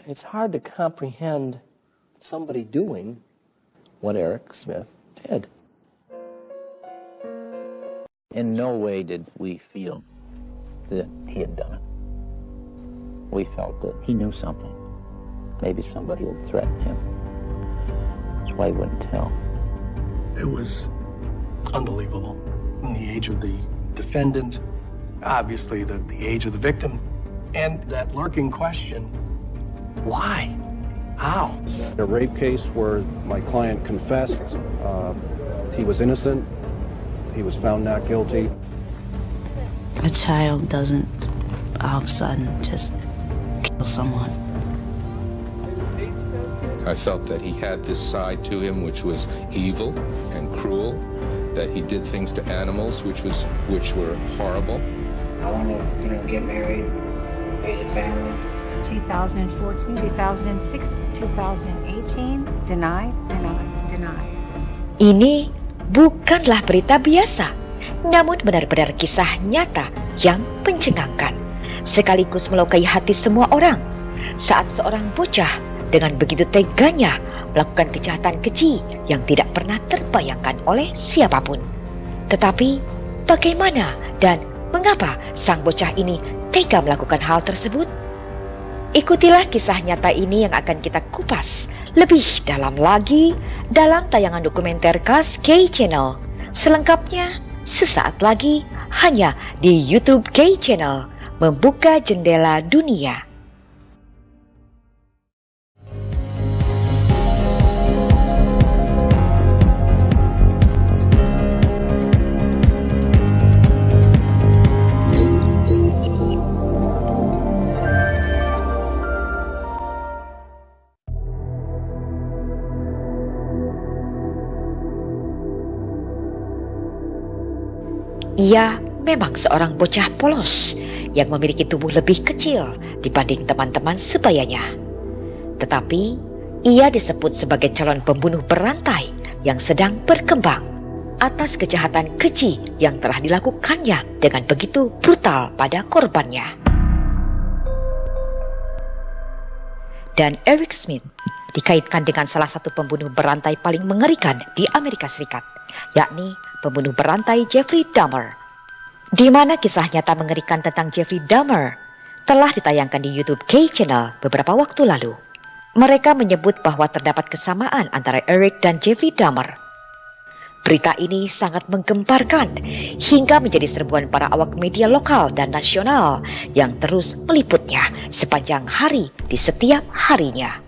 it's hard to comprehend somebody doing what Eric Smith did. In no way did we feel that he had done it. We felt that he knew something. Maybe somebody had threatened him. That's why he wouldn't tell. It was unbelievable. In the age of the defendant, obviously the age of the victim, and that lurking question, why? How? A rape case where my client confessed he was innocent, he was found not guilty. A child doesn't all of a sudden just kill someone. I felt that he had this side to him which was evil and cruel, that he did things to animals which were horrible. I want to, get married, raise a family. 2014, 2016, 2018, denied. Ini bukanlah berita biasa, namun benar-benar kisah nyata yang mencengangkan, sekaligus melukai hati semua orang. Saat seorang bocah dengan begitu teganya melakukan kejahatan keji yang tidak pernah terbayangkan oleh siapapun. Tetapi bagaimana dan mengapa sang bocah ini tega melakukan hal tersebut? Ikutilah kisah nyata ini yang akan kita kupas lebih dalam lagi dalam tayangan dokumenter khas K Channel. Selengkapnya sesaat lagi hanya di YouTube K Channel, membuka jendela dunia. Ia memang seorang bocah polos yang memiliki tubuh lebih kecil dibanding teman-teman sebayanya. Tetapi ia disebut sebagai calon pembunuh berantai yang sedang berkembang atas kejahatan keji yang telah dilakukannya dengan begitu brutal pada korbannya. Dan Eric Smith dikaitkan dengan salah satu pembunuh berantai paling mengerikan di Amerika Serikat, yakni pembunuh berantai Jeffrey Dahmer, di mana kisah nyata mengerikan tentang Jeffrey Dahmer telah ditayangkan di YouTube K Channel beberapa waktu lalu. Mereka menyebut bahwa terdapat kesamaan antara Eric dan Jeffrey Dahmer. Berita ini sangat menggemparkan hingga menjadi serbuan para awak media lokal dan nasional yang terus meliputnya sepanjang hari di setiap harinya.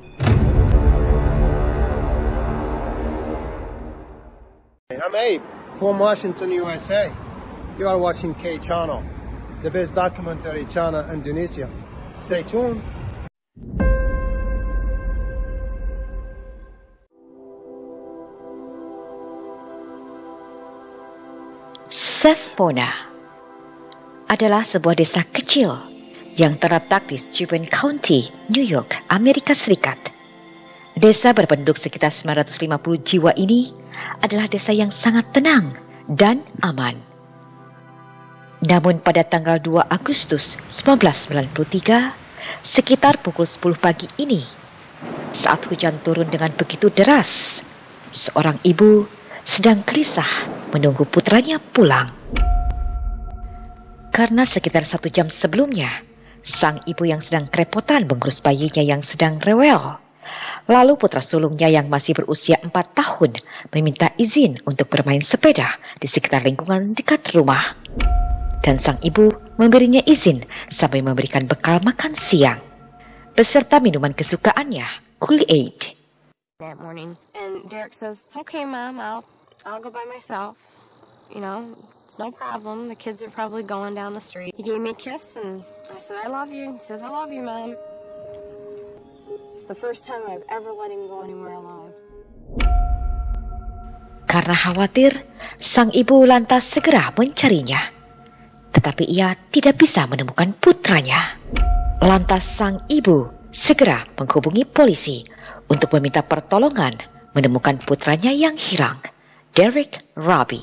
I'm Abe from Washington, USA. You are watching K Channel, the best documentary channel in Indonesia. Stay tuned. Savona adalah sebuah desa kecil yang terletak di Steuben County, New York, Amerika Serikat. Desa berpenduduk sekitar 950 jiwa ini adalah desa yang sangat tenang dan aman. Namun pada tanggal 2 Agustus 1993, sekitar pukul 10 pagi ini, saat hujan turun dengan begitu deras, seorang ibu sedang gelisah menunggu putranya pulang. Karena sekitar 1 jam sebelumnya, sang ibu yang sedang kerepotan mengurus bayinya yang sedang rewel. Lalu putra sulungnya yang masih berusia 4 tahun meminta izin untuk bermain sepeda di sekitar lingkungan dekat rumah. Dan sang ibu memberinya izin sampai memberikan bekal makan siang beserta minuman kesukaannya, Kool-Aid. That morning, and Derek says, "It's okay, Mom. I'll go by myself. It's no problem. The kids are probably going down the street." He gave me a kiss, and I said, "I love you." He says, "I love you, Mom." It's the first time I've ever let him go anywhere alone. Karena khawatir, sang ibu lantas segera mencarinya. Tetapi ia tidak bisa menemukan putranya. Lantas sang ibu segera menghubungi polisi untuk meminta pertolongan menemukan putranya yang hilang, Derek Robbie.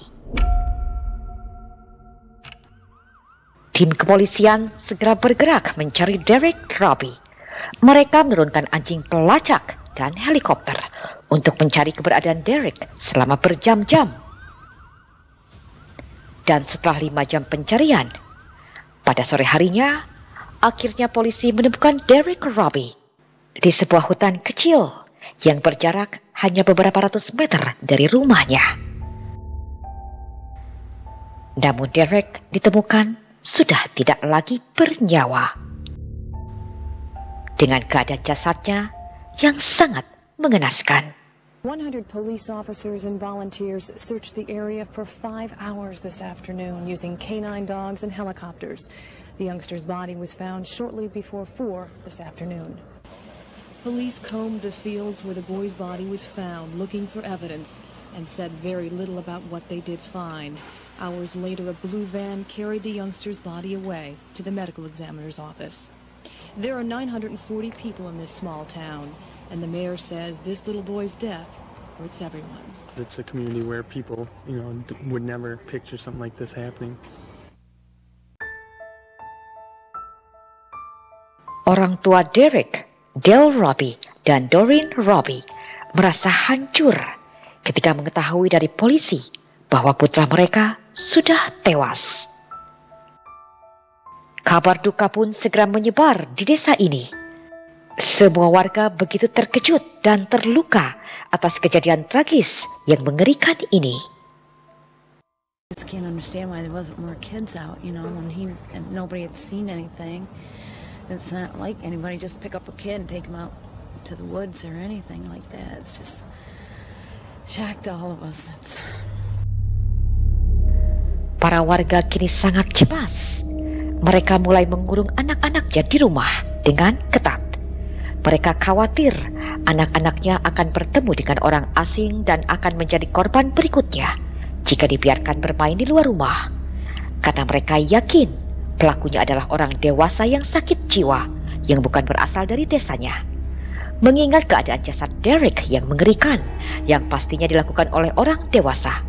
Tim kepolisian segera bergerak mencari Derek Robbie mereka menurunkan anjing pelacak dan helikopter untuk mencari keberadaan Derek selama berjam-jam. Dan setelah 5 jam pencarian, pada sore harinya, akhirnya polisi menemukan Derek Robbie di sebuah hutan kecil yang berjarak hanya beberapa ratus meter dari rumahnya. Namun Derek ditemukan sudah tidak lagi bernyawa, dengan keadaan jasadnya yang sangat mengenaskan. 100 police officers and volunteers searched the area for 5 hours this afternoon using canine dogs and helicopters. The youngster's body was found shortly before 4 this afternoon. Police combed the fields where the boy's body was found, looking for evidence, and said very little about what they did find. Hours later, a blue van carried the youngster's body away to the medical examiner's office. There are 940 people in this small town, and the mayor says this little boy's death hurts everyone. It's a community where people, would never picture something like this happening. Orang tua Derek, Dale Robbie dan Doreen Robbie, merasa hancur ketika mengetahui dari polisi bahwa putra mereka sudah tewas. Kabar duka pun segera menyebar di desa ini. Semua warga begitu terkejut dan terluka atas kejadian tragis yang mengerikan ini. I just can't understand why there wasn't more kids out, when nobody had seen anything. It's not like anybody just pick up a kid and take him out to the woods or anything like that. It's just shocked all of us. Para warga kini sangat cemas. Mereka mulai mengurung anak-anaknya di rumah dengan ketat. Mereka khawatir anak-anaknya akan bertemu dengan orang asing dan akan menjadi korban berikutnya jika dibiarkan bermain di luar rumah. Karena mereka yakin pelakunya adalah orang dewasa yang sakit jiwa yang bukan berasal dari desanya. Mengingat keadaan jasad Derek yang mengerikan yang pastinya dilakukan oleh orang dewasa.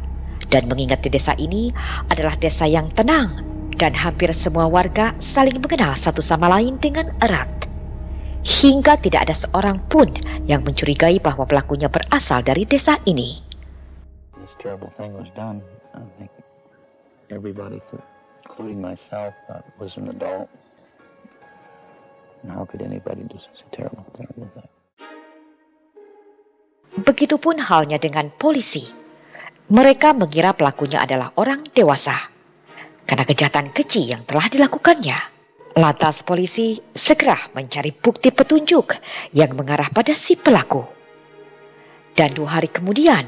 Dan mengingat di desa ini adalah desa yang tenang dan hampir semua warga saling mengenal satu sama lain dengan erat. Hingga tidak ada seorang pun yang mencurigai bahwa pelakunya berasal dari desa ini. This terrible thing was done. I think everybody, including myself, thought it was an adult. And how could anybody do such a terrible thing with that? Begitupun halnya dengan polisi. Mereka mengira pelakunya adalah orang dewasa karena kejahatan keji yang telah dilakukannya. Lantas polisi segera mencari bukti petunjuk yang mengarah pada si pelaku. Dan 2 hari kemudian,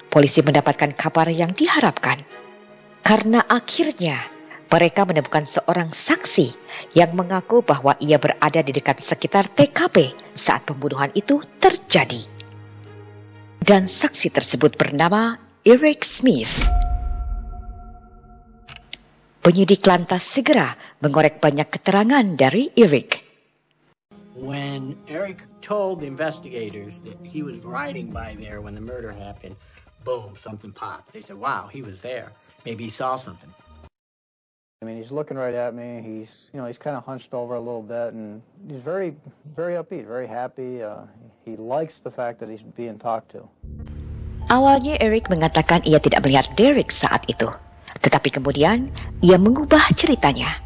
polisi mendapatkan kabar yang diharapkan. Karena akhirnya mereka menemukan seorang saksi yang mengaku bahwa ia berada di dekat sekitar TKP saat pembunuhan itu terjadi. Dan saksi tersebut bernama Eric Smith. Penyidik lantas segera mengorek banyak keterangan dari Eric. When Eric told the investigators that he was riding by there when the murder happened, boom, something popped. They said, wow, he was there. Maybe he saw something. I mean, he's looking right at me. He's kind of hunched over a little bit, and he's very, very upbeat, very happy. He likes the fact that he's being talked to. Awalnya Eric mengatakan ia tidak melihat Derek saat itu. Tetapi kemudian ia mengubah ceritanya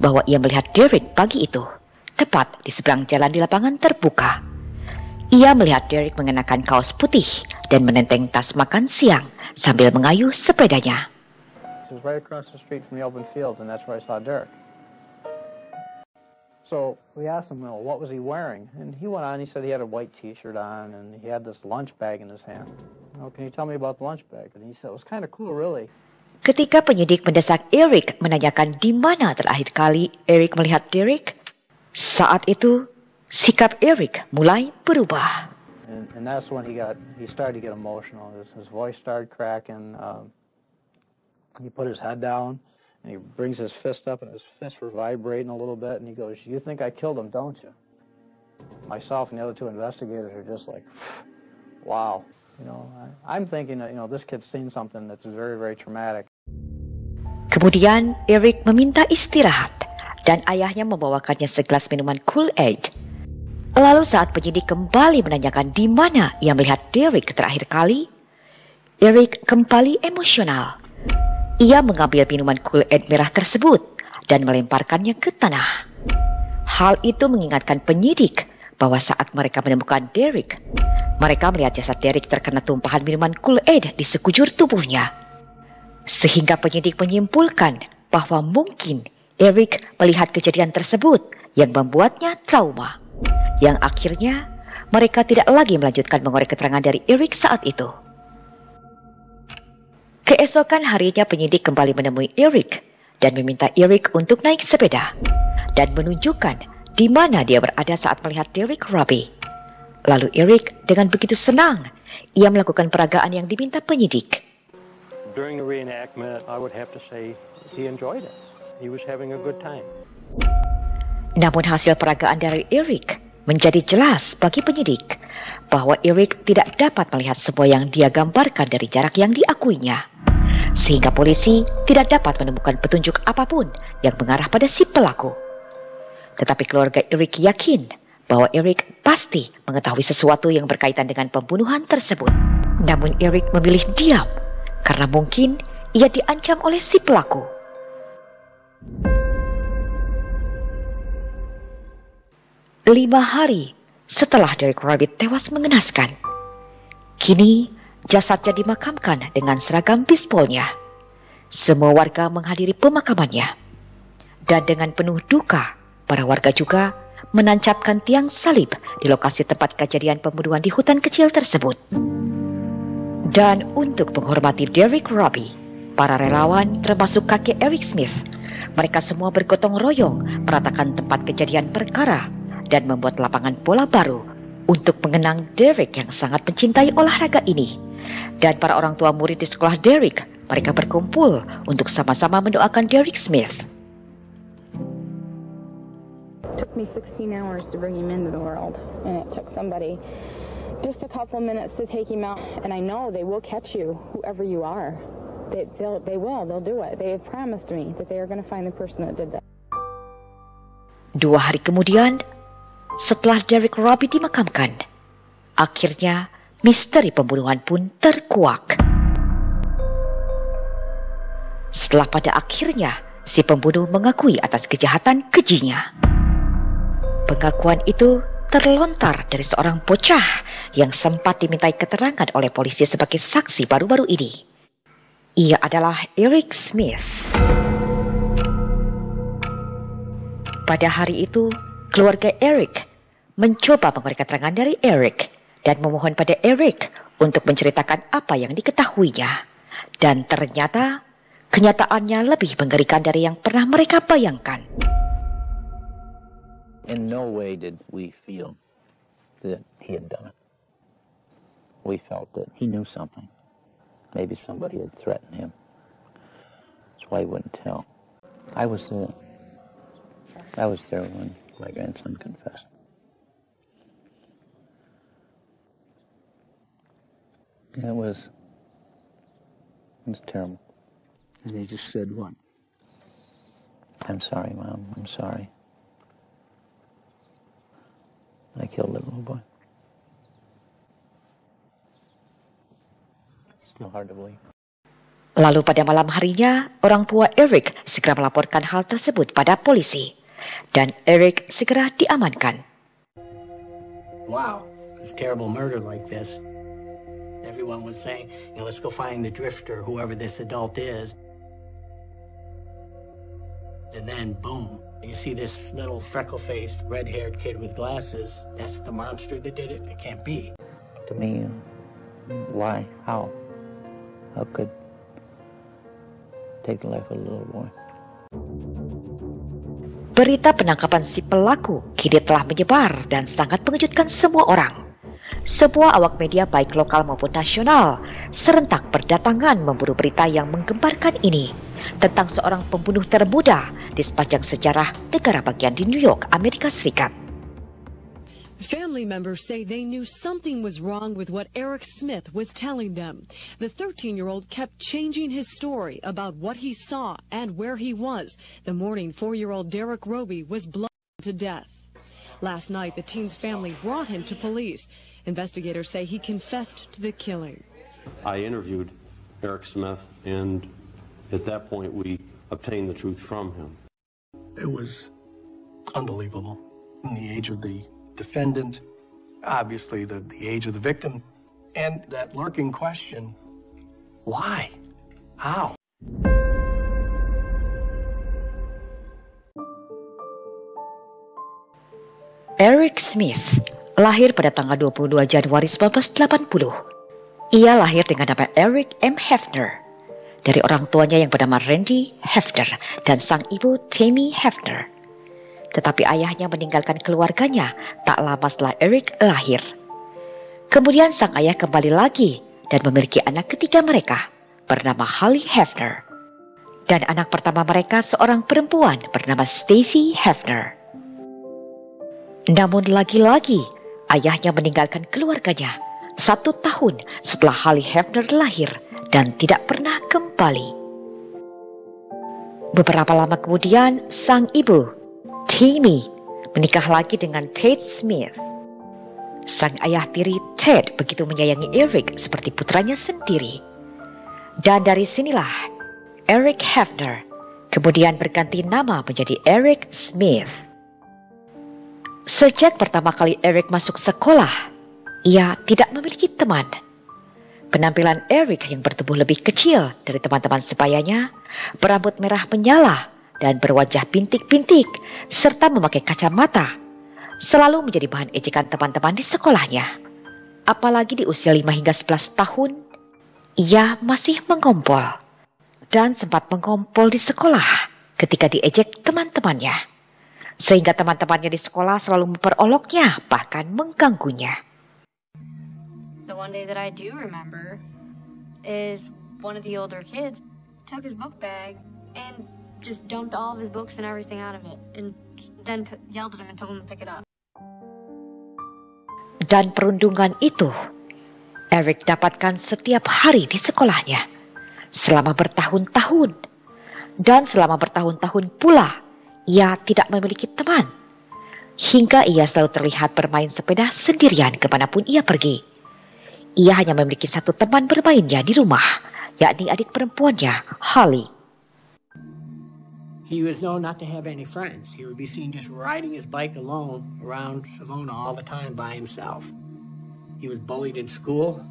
bahwa ia melihat Derek pagi itu, tepat di seberang jalan di lapangan terbuka. Ia melihat Derek mengenakan kaos putih dan menenteng tas makan siang sambil mengayuh sepedanya. It was right across the street from the open field, and that's where I saw Derek. So we asked him, what was he wearing? And he went on, he said he had a white T-shirt on, and he had this lunch bag in his hand. Can you tell me about the lunch bag? And he said, it was kind of cool, really. Ketika penyidik mendesak Eric menanyakan di mana terakhir kali Eric melihat Derek, saat itu sikap Eric mulai berubah. And that's when he started to get emotional. His voice started cracking. He put his head down, and he brings his fist up, and his fists were vibrating a little bit, and he goes, "You think I killed him, don't you?" Myself and the other 2 investigators are just like, wow. I'm thinking that, this kid's seen something that's very, very traumatic. Kemudian Eric meminta istirahat dan ayahnya membawakannya segelas minuman Kool-Aid. Lalu saat penyidik kembali menanyakan di mana ia melihat Derek terakhir kali, Eric kembali emosional. Ia mengambil minuman Kool-Aid merah tersebut dan melemparkannya ke tanah. Hal itu mengingatkan penyidik bahwa saat mereka menemukan Derek, mereka melihat jasad Derek terkena tumpahan minuman Kool-Aid di sekujur tubuhnya. Sehingga penyidik menyimpulkan bahwa mungkin Eric melihat kejadian tersebut yang membuatnya trauma. Yang akhirnya mereka tidak lagi melanjutkan mengorek keterangan dari Eric saat itu. Keesokan harinya penyidik kembali menemui Eric dan meminta Eric untuk naik sepeda dan menunjukkan di mana dia berada saat melihat Derek Robbie. Lalu Eric dengan begitu senang, ia melakukan peragaan yang diminta penyidik. During the reenactment, I would have to say he enjoyed it. He was having a good time. Namun hasil peragaan dari Eric menjadi jelas bagi penyidik bahwa Eric tidak dapat melihat semua yang dia gambarkan dari jarak yang diakuinya. Sehingga polisi tidak dapat menemukan petunjuk apapun yang mengarah pada si pelaku. Tetapi keluarga Eric yakin bahwa Eric pasti mengetahui sesuatu yang berkaitan dengan pembunuhan tersebut. Namun Eric memilih diam karena mungkin ia diancam oleh si pelaku. Lima hari setelah Derek Robbie tewas mengenaskan, kini jasadnya dimakamkan dengan seragam bisbolnya. Semua warga menghadiri pemakamannya. Dan dengan penuh duka, para warga juga menancapkan tiang salib di lokasi tempat kejadian pembunuhan di hutan kecil tersebut. Dan untuk menghormati Derek Robbie, para relawan termasuk kakek Eric Smith, mereka semua bergotong royong meratakan tempat kejadian perkara dan membuat lapangan bola baru untuk mengenang Derek yang sangat mencintai olahraga ini. Dan para orang tua murid di sekolah Derek, mereka berkumpul untuk sama-sama mendoakan Derek Smith. It took me 16 hours to bring him into the world, and it took somebody just a couple minutes to take him out. And I know they will catch you, whoever you are. They'll do it. They have promised me that they are going to find the person that did that. 2 hari kemudian, setelah Derek Robbie dimakamkan, akhirnya misteri pembunuhan pun terkuak. Setelah pada akhirnya si pembunuh mengakui atas kejahatan kejinya. Pengakuan itu terlontar dari seorang bocah yang sempat dimintai keterangan oleh polisi sebagai saksi baru-baru ini. Ia adalah Eric Smith. Pada hari itu, keluarga Eric mencoba mengorek keterangan dari Eric dan memohon pada Eric untuk menceritakan apa yang diketahuinya. Dan ternyata kenyataannya lebih mengerikan dari yang pernah mereka bayangkan. In no way did we feel that he had done it. We felt that he knew something. Maybe somebody had threatened him. That's why he wouldn't tell. I was there when my grandson confessed. It was terrible. And he just said what? I'm sorry, Mom. I'm sorry. I killed that little boy. Still hard to believe. Lalu pada malam harinya, orang tua Eric segera melaporkan hal tersebut pada polisi. Dan Eric segera diamankan. Wow, it's a terrible murder like this. Everyone was saying, let's go find the drifter, whoever this adult is. And then, boom, you see this little freckle-faced, red-haired kid with glasses. That's the monster that did it? It can't be. To me, why? How? How could take the life of a little boy? Berita penangkapan si pelaku kini telah menyebar dan sangat mengejutkan semua orang. Sebuah awak media baik lokal maupun nasional serentak berdatangan memburu berita yang menggemparkan ini tentang seorang pembunuh termuda di sepanjang sejarah negara bagian di New York, Amerika Serikat. Family members say they knew something was wrong with what Eric Smith was telling them. The 13-year-old kept changing his story about what he saw and where he was the morning 4-year-old Derek Robbie was bludgeoned to death. Last night, the teen's family brought him to police. Investigators say he confessed to the killing. I interviewed Eric Smith, and at that point, we obtained the truth from him. It was unbelievable. In the age of the defendant, obviously the age of the victim, and that lurking question, why? How? Eric Smith lahir pada tanggal 22 Januari 1980. Ia lahir dengan nama Eric M. Hefner dari orang tuanya yang bernama Randy Hefner dan sang ibu Tammy Hefner. Tetapi ayahnya meninggalkan keluarganya tak lama setelah Eric lahir. Kemudian sang ayah kembali lagi dan memiliki anak ketiga mereka bernama Holly Hefner. Dan anak pertama mereka seorang perempuan bernama Stacy Hefner. Namun lagi-lagi ayahnya meninggalkan keluarganya 1 tahun setelah Holly Hefner lahir dan tidak pernah kembali. Beberapa lama kemudian sang ibu, Tammy, menikah lagi dengan Ted Smith. Sang ayah tiri Ted begitu menyayangi Eric seperti putranya sendiri. Dan dari sinilah Eric Hefner kemudian berganti nama menjadi Eric Smith. Sejak pertama kali Eric masuk sekolah, ia tidak memiliki teman. Penampilan Eric yang bertubuh lebih kecil dari teman-teman sebayanya, berambut merah menyala dan berwajah pintik-pintik, serta memakai kacamata, selalu menjadi bahan ejekan teman-teman di sekolahnya. Apalagi di usia 5 hingga 11 tahun, ia masih mengompol dan sempat mengompol di sekolah ketika diejek teman-temannya. Sehingga teman-temannya di sekolah selalu memperoloknya, bahkan mengganggunya. The one day that I do remember is one of the older kids took his book bag and just dumped all of his books and everything out of it and then yelled at him and told him to pick it up. Dan perundungan itu Eric dapatkan setiap hari di sekolahnya selama bertahun-tahun. Dan selama bertahun-tahun pula ia tidak memiliki teman, hingga ia selalu terlihat bermain sepeda sendirian kemanapun ia pergi. Ia hanya memiliki satu teman bermainnya di rumah, yakni adik perempuannya, Holly. He was known not to have any friends. He would be seen just riding his bike alone around Savona all the time by himself. He was bullied in school.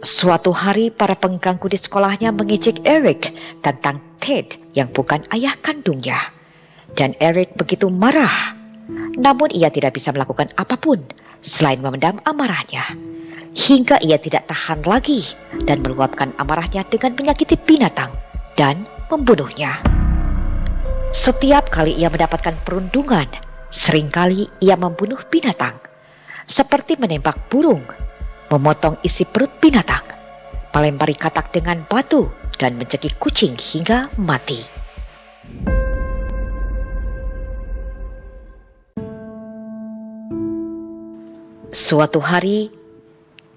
Suatu hari para pengganggu di sekolahnya mengejek Eric tentang Ted yang bukan ayah kandungnya. Dan Eric begitu marah. Namun ia tidak bisa melakukan apapun selain memendam amarahnya. Hingga ia tidak tahan lagi dan meluapkan amarahnya dengan menyakiti binatang dan membunuhnya. Setiap kali ia mendapatkan perundungan, seringkali ia membunuh binatang. Seperti menembak burung, memotong isi perut binatang, melempari katak dengan batu, dan mencekik kucing hingga mati. Suatu hari,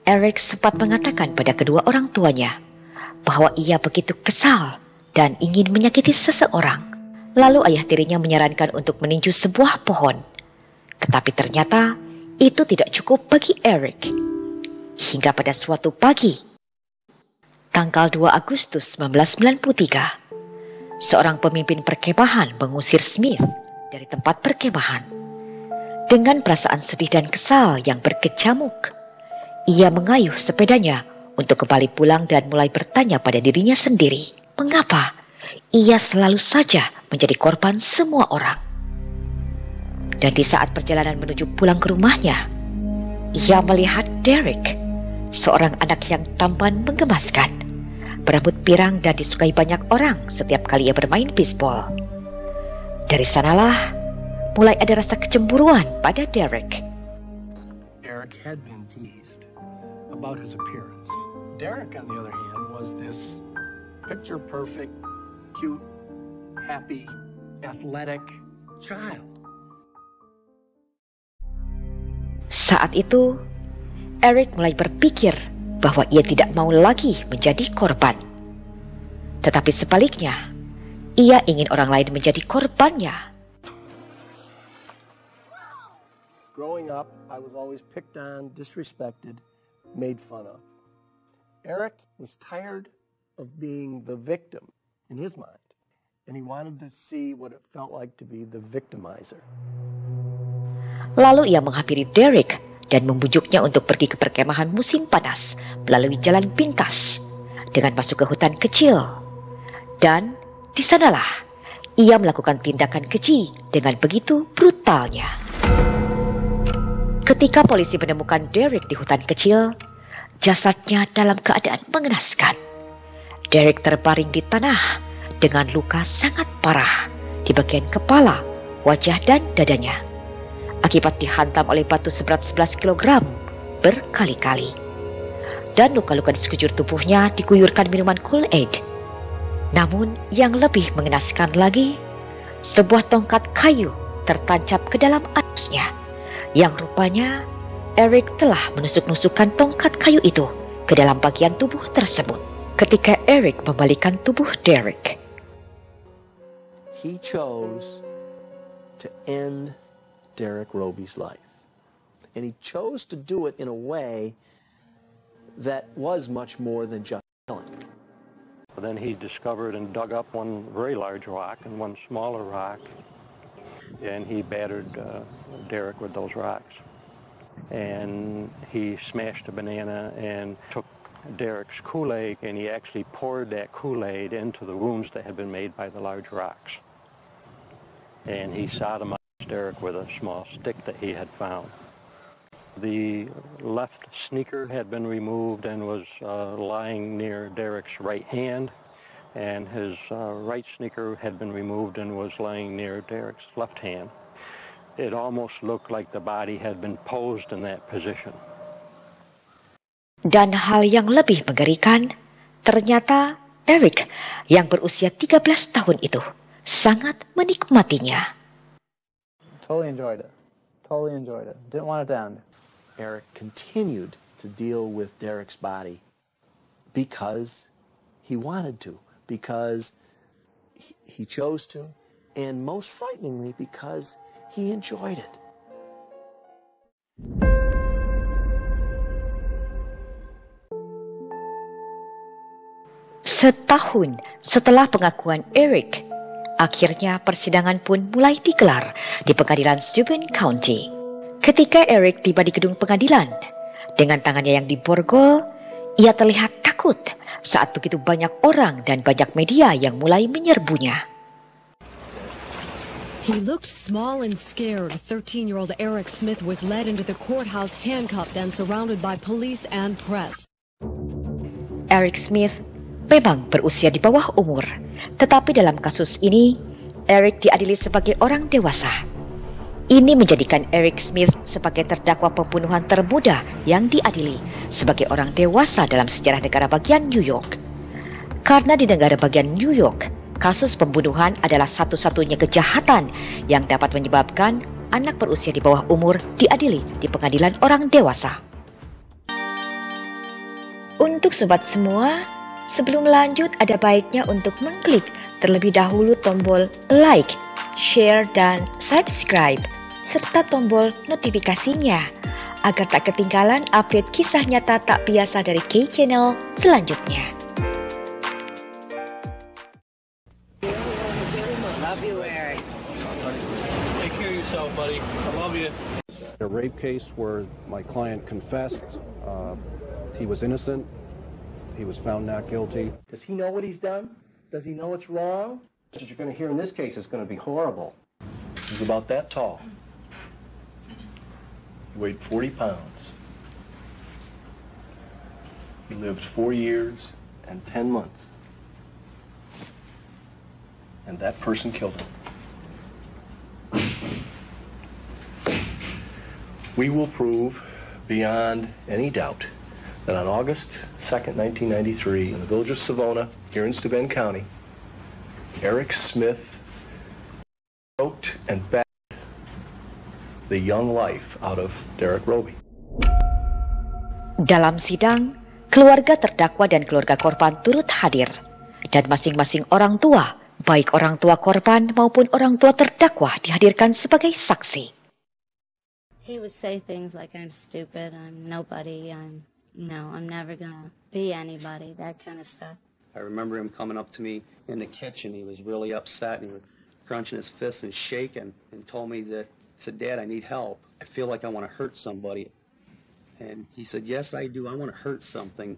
Eric sempat mengatakan pada kedua orang tuanya bahwa ia begitu kesal dan ingin menyakiti seseorang. Lalu ayah tirinya menyarankan untuk meninju sebuah pohon. Tetapi ternyata itu tidak cukup bagi Eric. Hingga pada suatu pagi, tanggal 2 Agustus 1993, seorang pemimpin perkemahan mengusir Smith dari tempat perkemahan. Dengan perasaan sedih dan kesal yang berkecamuk, ia mengayuh sepedanya untuk kembali pulang dan mulai bertanya pada dirinya sendiri, mengapa ia selalu saja menjadi korban semua orang. Dan di saat perjalanan menuju pulang ke rumahnya, ia melihat Derek, seorang anak yang tampan menggemaskan, berambut pirang dan disukai banyak orang setiap kali ia bermain bisbol. Dari sanalah mulai ada rasa kecemburuan pada Derek. Eric had been teased about his appearance. Derek, on the other hand, was this picture-perfect, cute, happy, athletic child. Saat itu, Eric mulai berpikir bahwa ia tidak mau lagi menjadi korban. Tetapi sebaliknya, Ia ingin orang lain menjadi korbannya. Growing up, I was always picked on, disrespected, made fun of. Eric was tired of being the victim in his mind, and he wanted to see what it felt like to be the victimizer. Lalu ia menghampiri Derek dan membujuknya untuk pergi ke perkemahan musim panas melalui jalan pintas dengan masuk ke hutan kecil. Dan di sanalah ia melakukan tindakan keji dengan begitu brutalnya. Ketika polisi menemukan Derek di hutan kecil, jasadnya dalam keadaan mengenaskan. Derek terbaring di tanah dengan luka sangat parah di bagian kepala, wajah dan dadanya, akibat dihantam oleh batu seberat 11 kg berkali-kali. Dan luka-luka di sekujur tubuhnya diguyurkan minuman Kool-Aid. Namun yang lebih mengenaskan lagi, sebuah tongkat kayu tertancap ke dalam anusnya, yang rupanya Eric telah menusuk-nusukkan tongkat kayu itu ke dalam bagian tubuh tersebut ketika Eric membalikkan tubuh Derek. He chose to end Derek Roby's life. And he chose to do it in a way that was much more than just killing. Then he discovered and dug up one very large rock and one smaller rock, and he battered Derek with those rocks. And he smashed a banana and took Derek's Kool-Aid, and he actually poured that Kool-Aid into the wounds that had been made by the large rocks. And he sodomized Derek with a small stick that he had found. The left sneaker had been removed and was lying near Derek's right hand, and his right sneaker had been removed and was lying near Derek's left hand. It almost looked like the body had been posed in that position. Dan hal yang lebih mengerikan, ternyata Eric yang berusia 13 tahun itu sangat menikmatinya. Totally enjoyed it. Totally enjoyed it. Didn't want it to end. Eric continued to deal with Derek's body because he wanted to, because he chose to, and most frighteningly because he enjoyed it. Setahun setelah pengakuan Eric, akhirnya persidangan pun mulai digelar di pengadilan Subin County. Ketika Eric tiba di gedung pengadilan, dengan tangannya yang diborgol, ia terlihat takut saat begitu banyak orang dan banyak media yang mulai menyerbunya. He looked small and scared. 13-year-old Eric Smith was led into the courthouse handcuffed and surrounded by police and press. Eric Smith memang berusia di bawah umur, tetapi dalam kasus ini, Eric diadili sebagai orang dewasa. Ini menjadikan Eric Smith sebagai terdakwa pembunuhan termuda yang diadili sebagai orang dewasa dalam sejarah negara bagian New York. Karena di negara bagian New York, kasus pembunuhan adalah satu-satunya kejahatan yang dapat menyebabkan anak berusia di bawah umur diadili di pengadilan orang dewasa. Untuk sobat semua, sebelum lanjut ada baiknya untuk mengklik terlebih dahulu tombol like, share, dan subscribe, serta tombol notifikasinya, agar tak ketinggalan update kisah nyata tak biasa dari K Channel selanjutnya. Love you, Eric. Take care of yourself, buddy. I love you. A rape case where my client confessed he was innocent. He was found not guilty. Does he know what he's done? Does he know it's wrong? What you're going to hear in this case is going to be horrible. He's about that tall. He weighed 40 pounds. He lived 4 years and 10 months. And that person killed him. We will prove beyond any doubt that on August 2nd, 1993, in the village of Savona, here in Steuben County, Eric Smith choked and battered the young life out of Derek Roby. Dalam sidang, keluarga terdakwa dan keluarga korban turut hadir, dan masing-masing orang tua Baik orang tua korban maupun orang tua terdakwa dihadirkan sebagai saksi. He would say things like, I'm stupid, I'm nobody, I'm never gonna be anybody, that kind of stuff. I remember him coming up to me in the kitchen. He was really upset, and he was crunching his fists and shaking, and told me that, he said, Dad, I need help. I feel like I want to hurt somebody. And he said, yes, I do. I want to hurt something.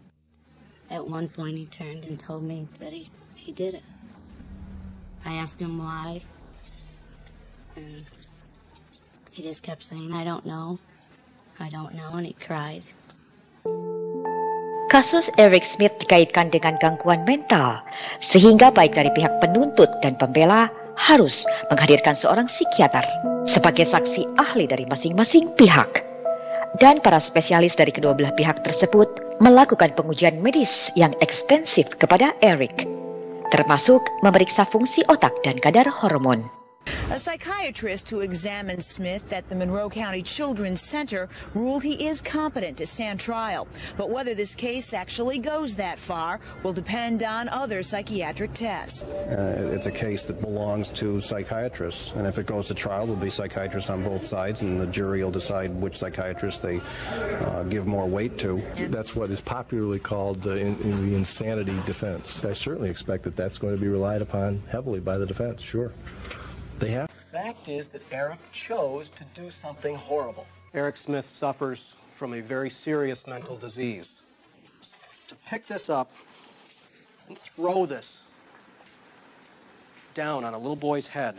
At one point, he turned and told me that he did it. I asked him why, and he just kept saying, I don't know, and he cried. Kasus Eric Smith dikaitkan dengan gangguan mental, sehingga baik dari pihak penuntut dan pembela harus menghadirkan seorang psikiater sebagai saksi ahli dari masing-masing pihak. Dan para spesialis dari kedua belah pihak tersebut melakukan pengujian medis yang ekstensif kepada Eric, termasuk memeriksa fungsi otak dan kadar hormon. A psychiatrist who examined Smith at the Monroe County Children's Center ruled he is competent to stand trial. But whether this case actually goes that far will depend on other psychiatric tests. It's a case that belongs to psychiatrists, and if it goes to trial, there'll be psychiatrists on both sides, and the jury will decide which psychiatrist they give more weight to. That's what is popularly called the insanity defense. I certainly expect that that's going to be relied upon heavily by the defense, sure. The fact is that Eric chose to do something horrible. Eric Smith suffers from a very serious mental disease. To pick this up and throw this down on a little boy's head,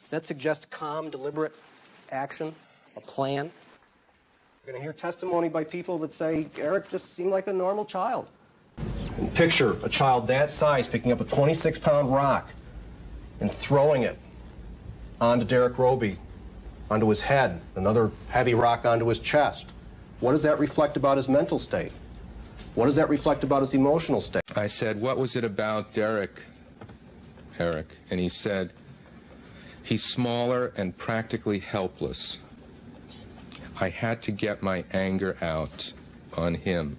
does that suggest calm, deliberate action, a plan? You're going to hear testimony by people that say Eric just seemed like a normal child. And picture a child that size picking up a 26-pound rock and throwing it onto Derek Roby, onto his head, another heavy rock onto his chest. What does that reflect about his mental state? What does that reflect about his emotional state? I said, what was it about Derek, Eric? And he said, he's smaller and practically helpless. I had to get my anger out on him.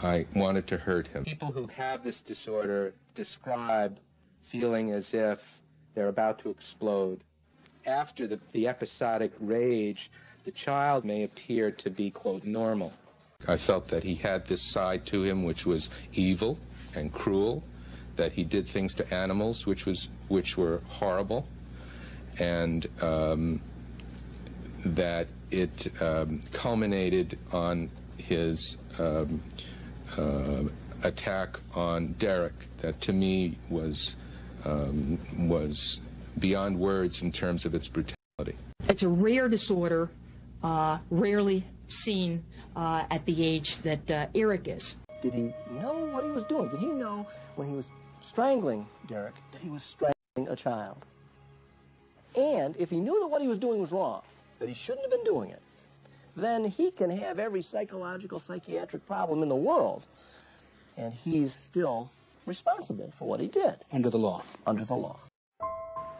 I wanted to hurt him. People who have this disorder describe feeling as if they're about to explode. After the episodic rage, the child may appear to be, quote, normal. I felt that he had this side to him which was evil and cruel, that he did things to animals which were horrible, and that it culminated on his attack on Derek, that to me was beyond words in terms of its brutality. It's a rare disorder, rarely seen at the age that Eric is. Did he know what he was doing? Did he know when he was strangling Derek that he was strangling a child? And if he knew that what he was doing was wrong, that he shouldn't have been doing it, then he can have every psychological, psychiatric problem in the world, and he's still responsible for what he did. Under the law. Under the law.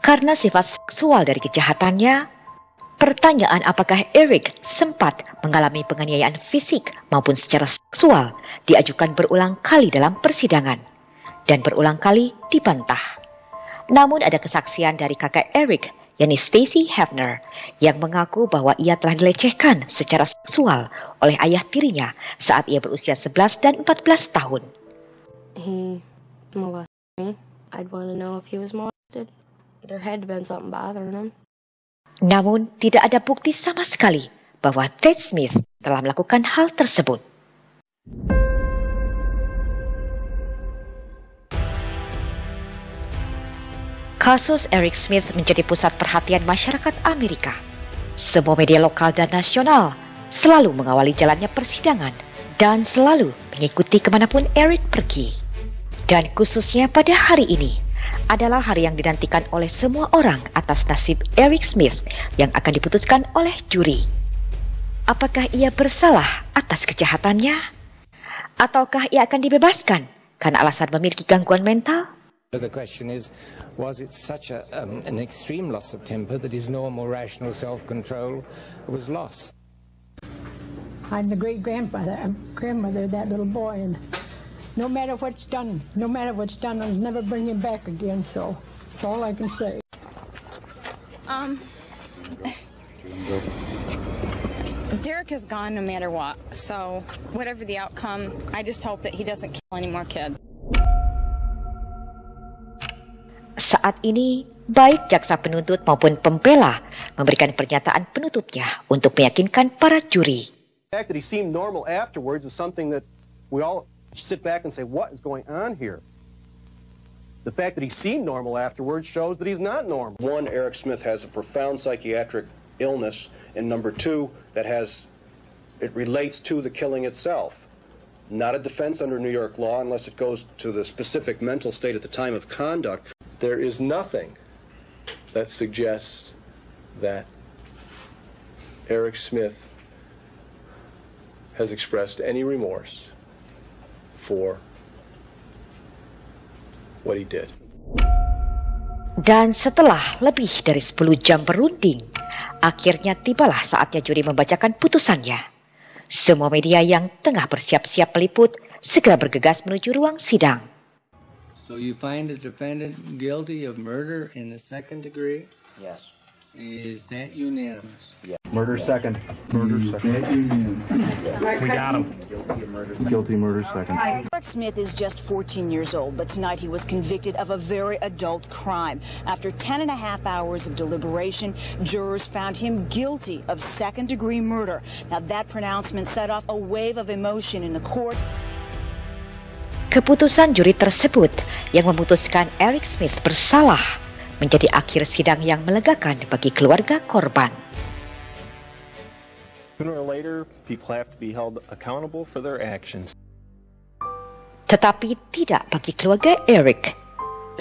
Karena sifat seksual dari kejahatannya, pertanyaan apakah Eric sempat mengalami penganiayaan fisik maupun secara seksual diajukan berulang kali dalam persidangan dan berulang kali dibantah. Namun ada kesaksian dari kakak Eric, yakni Stacy Hefner, yang mengaku bahwa ia telah dilecehkan secara seksual oleh ayah tirinya saat ia berusia 11 dan 14 tahun. He molested me. I'd want to know if he was molested. There had to been something bothering him. Namun tidak ada bukti sama sekali bahwa Ted Smith telah melakukan hal tersebut. Kasus Eric Smith menjadi pusat perhatian masyarakat Amerika. Semua media lokal dan nasional selalu mengawali jalannya persidangan dan selalu mengikuti kemanapun Eric pergi. Dan khususnya pada hari ini adalah hari yang dinantikan oleh semua orang atas nasib Eric Smith yang akan diputuskan oleh juri. Apakah ia bersalah atas kejahatannya? Ataukah ia akan dibebaskan karena alasan memiliki gangguan mental? The question is, was it such an extreme loss of temper that his normal rational self-control was lost? I'm the great-grandmother of that little boy, and no matter what's done, I'll never bring him back again. So that's all I can say. Derek is gone no matter what. So whatever the outcome, I just hope that he doesn't kill any more kids. Saat ini, baik jaksa penuntut maupun pembela memberikan pernyataan penutupnya untuk meyakinkan para juri. The fact that he seemed normal afterwards is something that we all sit back and say, what is going on here? The fact that he seemed normal afterwards shows that he's not normal. One, Eric Smith has a profound psychiatric illness, and number two, it relates to the killing itself. Not a defense under New York law unless it goes to the specific mental state at the time of conduct. There is nothing that suggests that Eric Smith has expressed any remorse for what he did. Dan setelah lebih dari 10 jam berunding, akhirnya tibalah saatnya juri membacakan putusannya. Semua media yang tengah bersiap-siap meliput segera bergegas menuju ruang sidang. So you find the defendant guilty of murder in the second degree? Yes. Is that unanimous? Yeah. Murder second. Murder second. We got him. Guilty murder second. Eric Smith is just 14 years old, but tonight he was convicted of a very adult crime. After 10.5 hours of deliberation, jurors found him guilty of second-degree murder. Now that pronouncement set off a wave of emotion in the court. Keputusan juri tersebut yang memutuskan Eric Smith bersalah menjadi akhir sidang yang melegakan bagi keluarga korban. Sooner or later, people have to be held accountable for their actions. Tetapi tidak bagi keluarga Eric.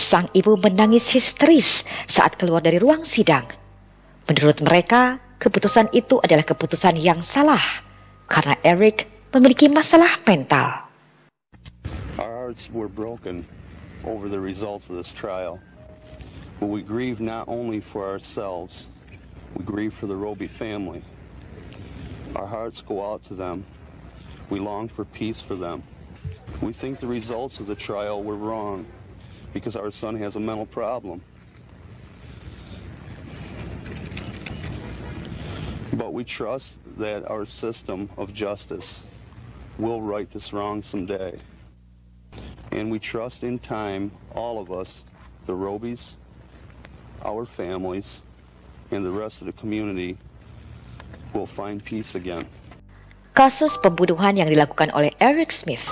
Sang ibu menangis histeris saat keluar dari ruang sidang. Menurut mereka, keputusan itu adalah keputusan yang salah karena Eric memiliki masalah mental. Our hearts were broken over the results of this trial. But we grieve not only for ourselves, we grieve for the Roby family. Our hearts go out to them. We long for peace for them. We think the results of the trial were wrong because our son has a mental problem. But we trust that our system of justice will right this wrong someday. And we trust in time, all of us, the Robys, our families, and the rest of the community will find peace again. Kasus pembunuhan yang dilakukan oleh Eric Smith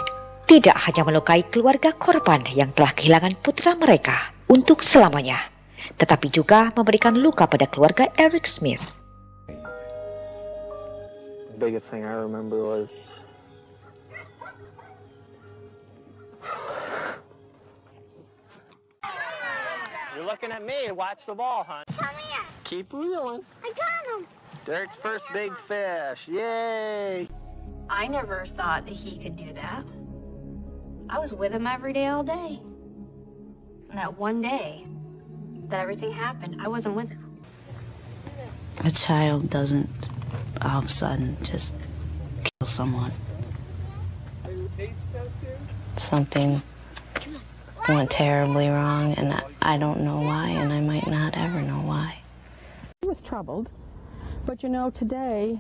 tidak hanya melukai keluarga korban yang telah kehilangan putra mereka untuk selamanya, tetapi juga memberikan luka pada keluarga Eric Smith. The biggest thing I remember was You're looking at me. Watch the ball, hon. Come here. Keep reeling. I got him. Derek's first big fish. Yay! I never thought that he could do that. I was with him every day, all day. And that one day that everything happened, I wasn't with him. A child doesn't all of a sudden just kill someone. Something went terribly wrong, and I don't know why, and I might not ever know why. He was troubled, but you know, today,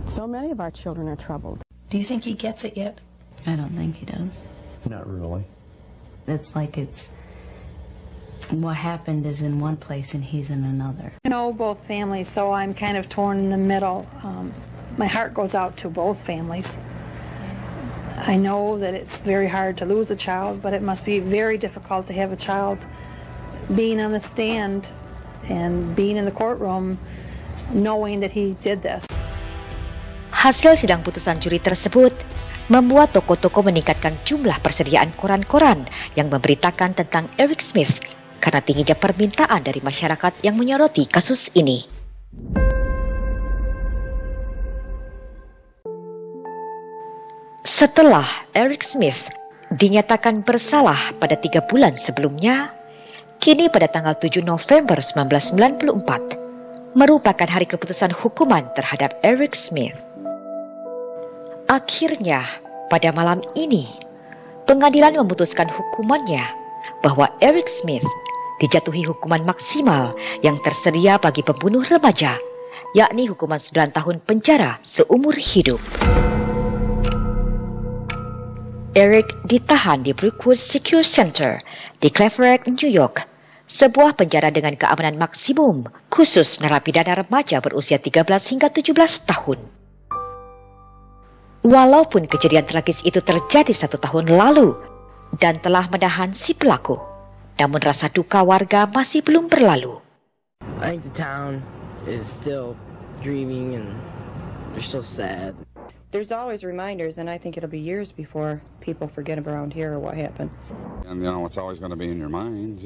so many of our children are troubled. Do you think he gets it yet? I don't think he does. Not really. It's like what happened is in one place and he's in another. I know both families, so I'm kind of torn in the middle. My heart goes out to both families. I know that it's very hard to lose a child, but it must be very difficult to have a child being on the stand and being in the courtroom knowing that he did this. Hasil sidang putusan juri tersebut membuat toko-toko meningkatkan jumlah persediaan koran-koran yang memberitakan tentang Eric Smith karena tingginya permintaan dari masyarakat yang menyoroti kasus ini. Setelah Eric Smith dinyatakan bersalah pada 3 bulan sebelumnya, kini pada tanggal 7 November 1994 merupakan hari keputusan hukuman terhadap Eric Smith. Akhirnya, Pada malam ini, pengadilan memutuskan hukumannya bahwa Eric Smith dijatuhi hukuman maksimal yang tersedia bagi pembunuh remaja, yakni hukuman 9 tahun penjara seumur hidup. Eric ditahan di Brookwood Secure Center di Claverack, New York, sebuah penjara dengan keamanan maksimum khusus narapidana remaja berusia 13 hingga 17 tahun. Walaupun kejadian tragis itu terjadi 1 tahun lalu dan telah menahan si pelaku, namun rasa duka warga masih belum berlalu. I think the town is still grieving and they're still sad. There's always reminders, and I think it'll be years before people forget around here what happened. And it's always going to be in your mind,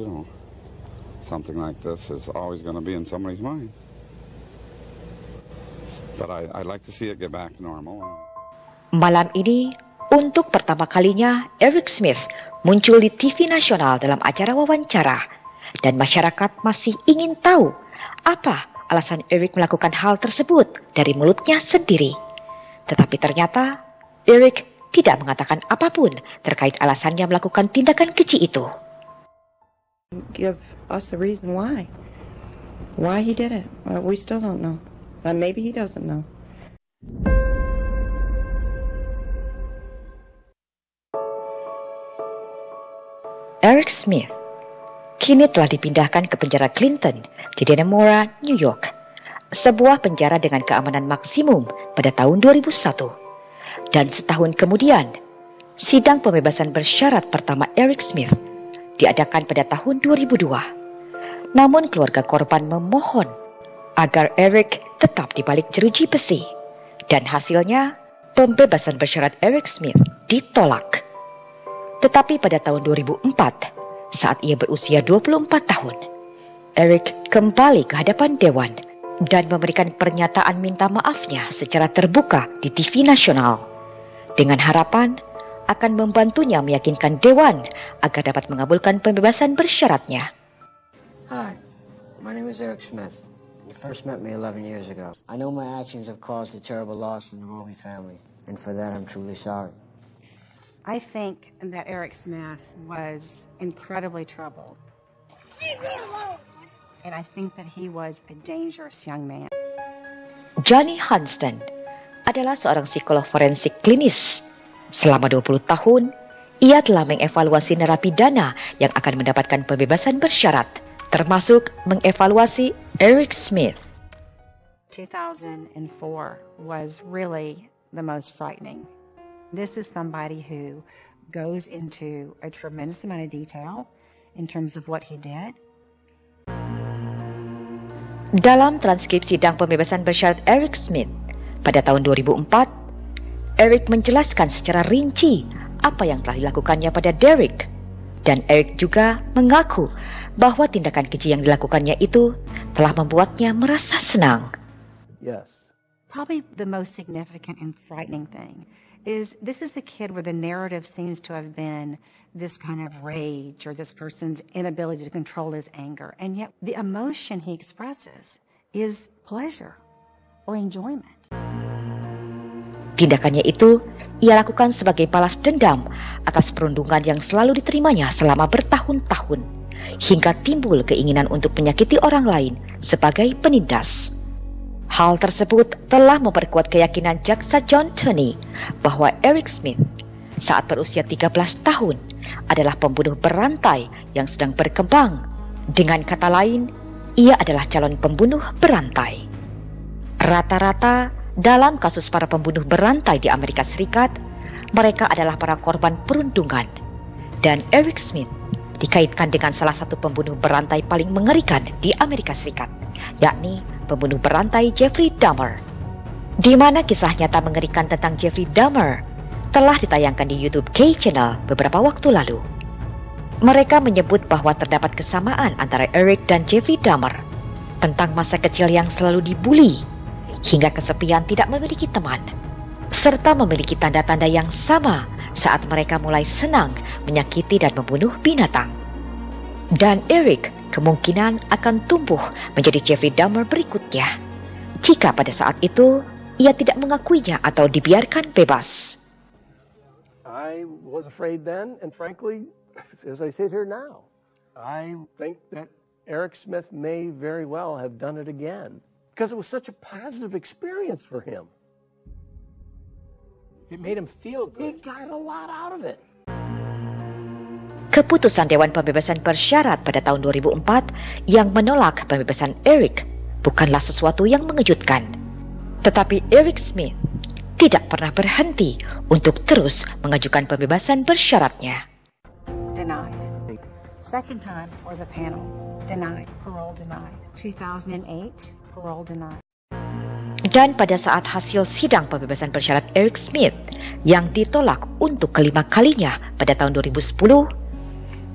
Something like this is always going to be in somebody's mind. But I'd like to see it get back to normal. Malam ini, untuk pertama kalinya, Eric Smith muncul di TV nasional dalam acara wawancara, dan masyarakat masih ingin tahu apa alasan Eric melakukan hal tersebut dari mulutnya sendiri. Tetapi ternyata Eric tidak mengatakan apapun terkait alasannya melakukan tindakan keji itu. Give us a reason why he did it. We still don't know. Maybe he doesn't know. Eric Smith kini telah dipindahkan ke penjara Clinton di Dannemora, New York, sebuah penjara dengan keamanan maksimum pada tahun 2001. Dan setahun kemudian, sidang pembebasan bersyarat pertama Eric Smith diadakan pada tahun 2002. Namun keluarga korban memohon agar Eric tetap di balik jeruji besi, dan hasilnya pembebasan bersyarat Eric Smith ditolak. Tetapi pada tahun 2004, saat ia berusia 24 tahun, Eric kembali ke hadapan dewan dan memberikan pernyataan minta maafnya secara terbuka di TV nasional, dengan harapan akan membantunya meyakinkan dewan agar dapat mengabulkan pembebasan bersyaratnya. Hi, my name is Eric Smith. You first met me 11 years ago. I know my actions have caused a terrible loss in the Roby family, and for that I'm truly sorry. I think that Eric Smith was incredibly troubled. Leave me alone! And I think that he was a dangerous young man. Johnny Hunston adalah seorang psikolog forensik klinis. Selama 20 tahun, ia telah mengevaluasi narapidana yang akan mendapatkan pembebasan bersyarat, termasuk mengevaluasi Eric Smith. 2004 was really the most frightening. This is somebody who goes into a tremendous amount of detail in terms of what he did. Dalam transkrip sidang pembebasan bersyarat Eric Smith pada tahun 2004, Eric menjelaskan secara rinci apa yang telah dilakukannya pada Derek, dan Eric juga mengaku bahwa tindakan keji yang dilakukannya itu telah membuatnya merasa senang. Yes. Probably the most significant and frightening thing is this is a kid where the narrative seems to have been this kind of rage or this person's inability to control his anger. And yet the emotion he expresses is pleasure or enjoyment. Tindakannya itu ia lakukan sebagai balas dendam atas perundungan yang selalu diterimanya selama bertahun-tahun, hingga timbul keinginan untuk menyakiti orang lain sebagai penindas. Hal tersebut telah memperkuat keyakinan jaksa John Turney bahwa Eric Smith saat berusia 13 tahun adalah pembunuh berantai yang sedang berkembang. Dengan kata lain, ia adalah calon pembunuh berantai. Rata-rata dalam kasus para pembunuh berantai di Amerika Serikat, mereka adalah para korban perundungan. Dan Eric Smith dikaitkan dengan salah satu pembunuh berantai paling mengerikan di Amerika Serikat, yakni pembunuh berantai Jeffrey Dahmer, di mana kisah nyata mengerikan tentang Jeffrey Dahmer telah ditayangkan di YouTube K Channel beberapa waktu lalu. Mereka menyebut bahwa terdapat kesamaan antara Eric dan Jeffrey Dahmer tentang masa kecil yang selalu dibuli, hingga kesepian tidak memiliki teman, serta memiliki tanda-tanda yang sama saat mereka mulai senang menyakiti dan membunuh binatang. Dan Eric kemungkinan akan tumbuh menjadi Jeffrey Dahmer berikutnya, jika pada saat itu ia tidak mengakuinya atau dibiarkan bebas. I was afraid then, and frankly, as I sit here now, I think that Eric Smith may very well have done it again because it was such a positive experience for him. It made him feel good. He got a lot out of it. Keputusan Dewan Pembebasan Bersyarat pada tahun 2004 yang menolak pembebasan Eric bukanlah sesuatu yang mengejutkan. Tetapi Eric Smith tidak pernah berhenti untuk terus mengajukan pembebasan bersyaratnya. Denied. Second time for the panel. Denied. Parole denied. 2008, parole denied. Dan pada saat hasil sidang pembebasan bersyarat Eric Smith yang ditolak untuk kelima kalinya pada tahun 2010,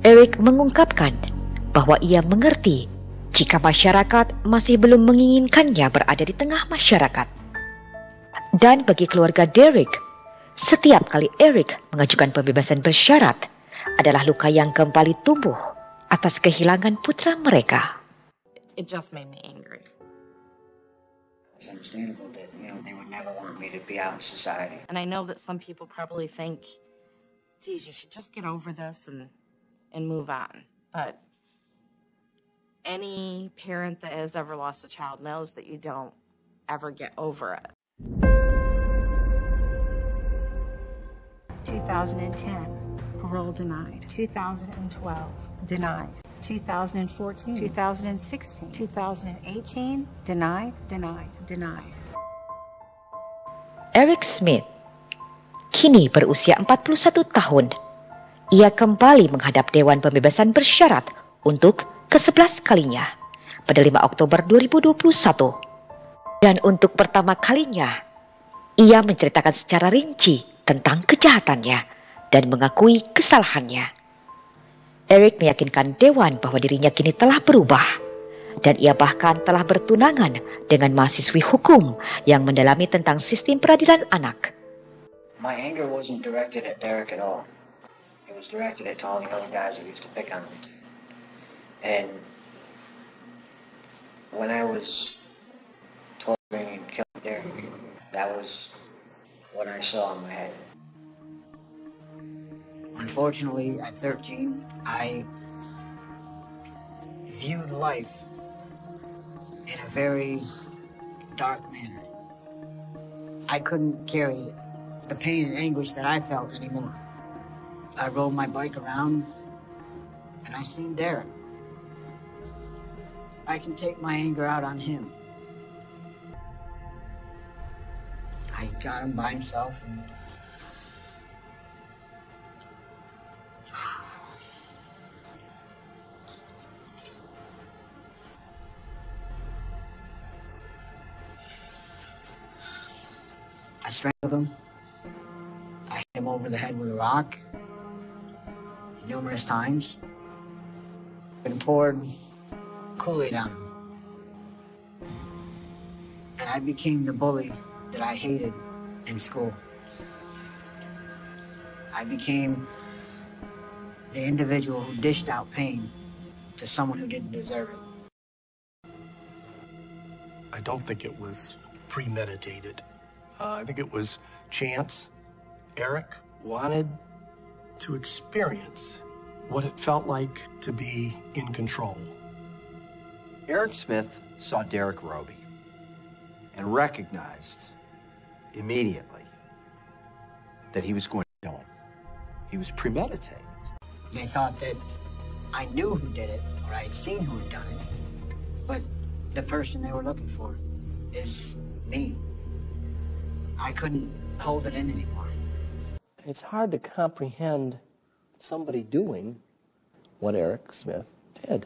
Eric mengungkapkan bahwa ia mengerti jika masyarakat masih belum menginginkannya berada di tengah masyarakat. Dan bagi keluarga Derek, setiap kali Eric mengajukan pembebasan bersyarat adalah luka yang kembali tumbuh atas kehilangan putra mereka. It just made me angry. It's understandable that, they would never want me to be out in society. And I know that some people probably think, geez, you should just get over this and move on. But any parent that has ever lost a child knows that you don't ever get over it. 2010, parole denied. 2012, denied. 2014, 2016, 2018, denied, denied, denied. Eric Smith kini berusia 41 tahun. Ia kembali menghadap Dewan Pembebasan Bersyarat untuk ke-11 kalinya pada 5 Oktober 2021. Dan untuk pertama kalinya, ia menceritakan secara rinci tentang kejahatannya dan mengakui kesalahannya. Eric meyakinkan Dewan bahwa dirinya kini telah berubah dan ia bahkan telah bertunangan dengan mahasiswi hukum yang mendalami tentang sistem peradilan anak. My anger wasn't directed at Derek at all. It was directed at all the other guys that used to pick on me. And when I was torturing and killing Derek, that was what I saw in my head. Unfortunately, at 13, I viewed life in a very dark manner. I couldn't carry the pain and anguish that I felt anymore. I rode my bike around and I seen Derek. I can take my anger out on him. I got him by himself and I strangled him. I hit him over the head with a rock numerous times and poured Kool-Aid on him. And I became the bully that I hated in school. I became the individual who dished out pain to someone who didn't deserve it. I don't think it was premeditated. I think it was chance. Eric wanted to experience what it felt like to be in control. Eric Smith saw Derek Roby and recognized immediately that he was going to kill him. He was premeditated. They thought that I knew who did it, or I had seen who had done it. But the person they were looking for is me. I couldn't hold it in anymore. It's hard to comprehend somebody doing what Eric Smith did.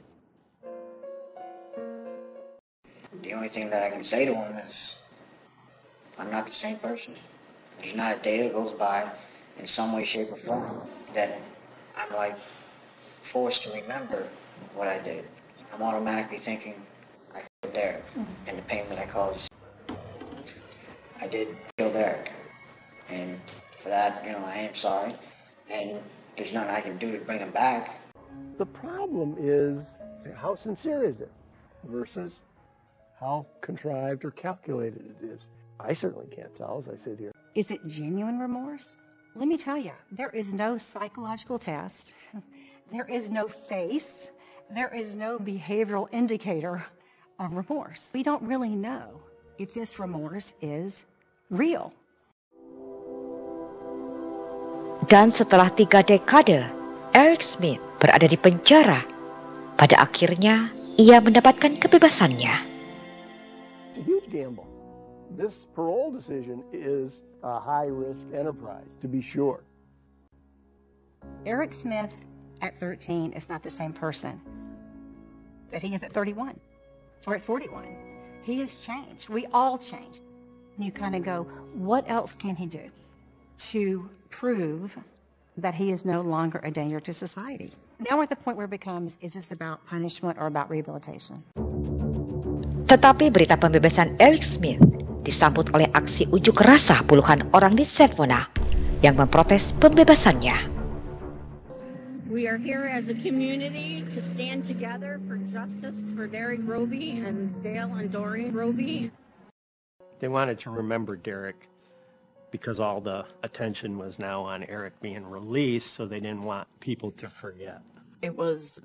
The only thing that I can say to him is, I'm not the same person. There's not a day that goes by in some way, shape, or form that I'm forced to remember what I did. I'm automatically thinking I killed Derek and the pain that I caused. I did kill Derek, and for that, I am sorry, and there's nothing I can do to bring him back. The problem is, how sincere is it versus how contrived or calculated it is. I certainly can't tell as I sit here. Is it genuine remorse? Let me tell you, there is no psychological test. There is no face. There is no behavioral indicator of remorse. We don't really know if this remorse is real. Dan setelah 3 dekade, Eric Smith berada di penjara. Pada akhirnya, ia mendapatkan kebebasannya. It's a huge gamble. This parole decision is a high-risk enterprise, to be sure. Eric Smith at 13 is not the same person that he is at 31 or at 41. He has changed. We all change. You kind of go, what else can he do to prove that he is no longer a danger to society? Now we're at the point where it becomes, is this about punishment or about rehabilitation? Tetapi berita pembebasan Eric Smith disambut oleh aksi unjuk rasa puluhan orang di Savona yang memprotes pembebasannya. We are here as a community to stand together for justice for Derek Roby and Dale and Doreen Roby. They wanted to remember Derek because all the attention was now on Eric being released, so they didn't want people to forget. It was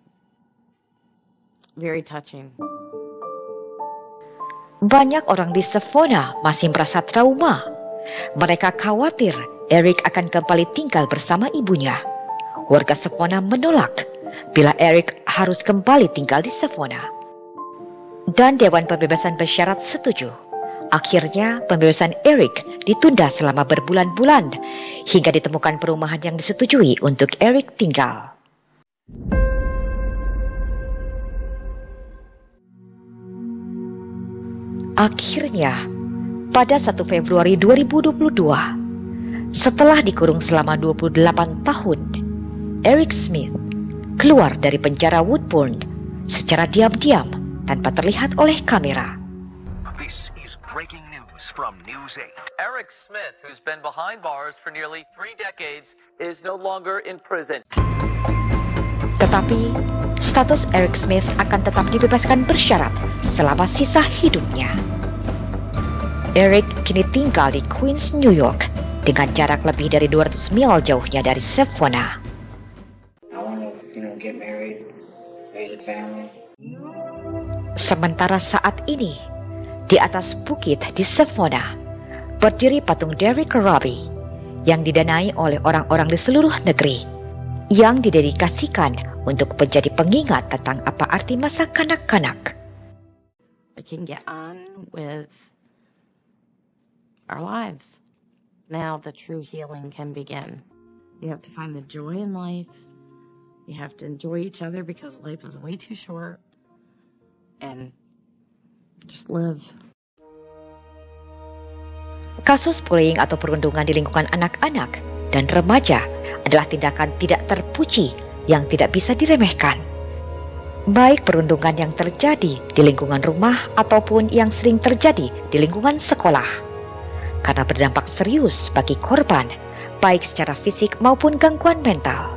very touching. Banyak orang di Savona masih merasa trauma. Mereka khawatir Eric akan kembali tinggal bersama ibunya. Warga Savona menolak bila Eric harus kembali tinggal di Savona. Dan Dewan Pembebasan Bersyarat setuju. Akhirnya pembebasan Eric ditunda selama berbulan-bulan hingga ditemukan perumahan yang disetujui untuk Eric tinggal. Akhirnya, pada 1 Februari 2022, setelah dikurung selama 28 tahun, Eric Smith keluar dari penjara Woodbourne secara diam-diam tanpa terlihat oleh kamera. This is breaking news from News 8. Eric Smith, who's been behind bars for nearly 3 decades, is no longer in prison. Tetapi, status Eric Smith akan tetap dibebaskan bersyarat selama sisa hidupnya. Eric kini tinggal di Queens, New York, dengan jarak lebih dari 200 mil jauhnya dari Savona. I want to, get married, raise a family. Sementara saat ini, di atas bukit di Savona, berdiri patung Derek Roby yang didanai oleh orang-orang di seluruh negeri, yang didedikasikan untuk menjadi pengingat tentang apa arti masa kanak-kanak. I can get on with our lives. Now the true healing can begin. You have to find the joy in life. You have to enjoy each other because life is way too short. And just live. Kasus bullying atau perundungan di lingkungan anak-anak dan remaja adalah tindakan tidak terpuji yang tidak bisa diremehkan. Baik perundungan yang terjadi di lingkungan rumah ataupun yang sering terjadi di lingkungan sekolah. Karena berdampak serius bagi korban, baik secara fisik maupun gangguan mental.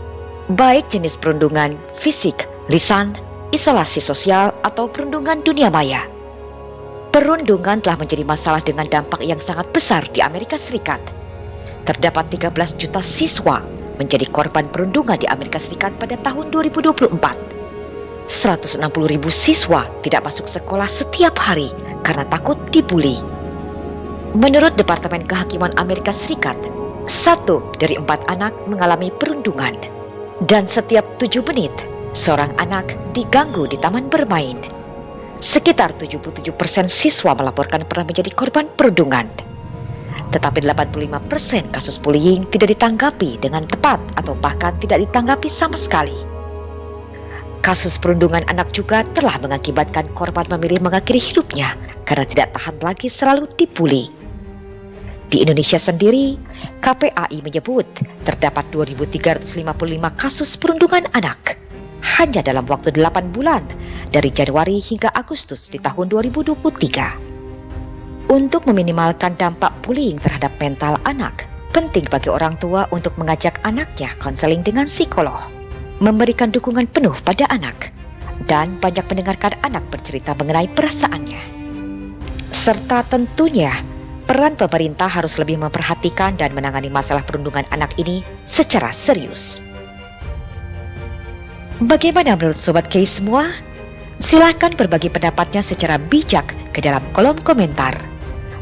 Baik jenis perundungan fisik, lisan, isolasi sosial, atau perundungan dunia maya. Perundungan telah menjadi masalah dengan dampak yang sangat besar di Amerika Serikat. Terdapat 13 juta siswa menjadi korban perundungan di Amerika Serikat pada tahun 2024. 160.000 siswa tidak masuk sekolah setiap hari karena takut dibully. Menurut Departemen Kehakiman Amerika Serikat, 1 dari 4 anak mengalami perundungan. Dan setiap 7 menit, seorang anak diganggu di taman bermain. Sekitar 77% siswa melaporkan pernah menjadi korban perundungan. Tetapi 85% kasus bullying tidak ditanggapi dengan tepat atau bahkan tidak ditanggapi sama sekali. Kasus perundungan anak juga telah mengakibatkan korban memilih mengakhiri hidupnya karena tidak tahan lagi selalu dibully. Di Indonesia sendiri, KPAI menyebut terdapat 2.355 kasus perundungan anak hanya dalam waktu 8 bulan dari Januari hingga Agustus di tahun 2023. Untuk meminimalkan dampak bullying terhadap mental anak, penting bagi orang tua untuk mengajak anaknya konseling dengan psikolog, memberikan dukungan penuh pada anak, dan banyak mendengarkan anak bercerita mengenai perasaannya. Serta tentunya peran pemerintah harus lebih memperhatikan dan menangani masalah perlindungan anak ini secara serius. Bagaimana menurut Sobat K semua? Silahkan berbagi pendapatnya secara bijak ke dalam kolom komentar.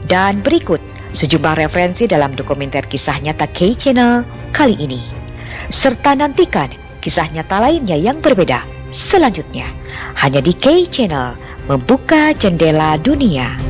Dan berikut sejumlah referensi dalam dokumenter kisah nyata K Channel kali ini. Serta nantikan kisah nyata lainnya yang berbeda selanjutnya hanya di K Channel, membuka jendela dunia.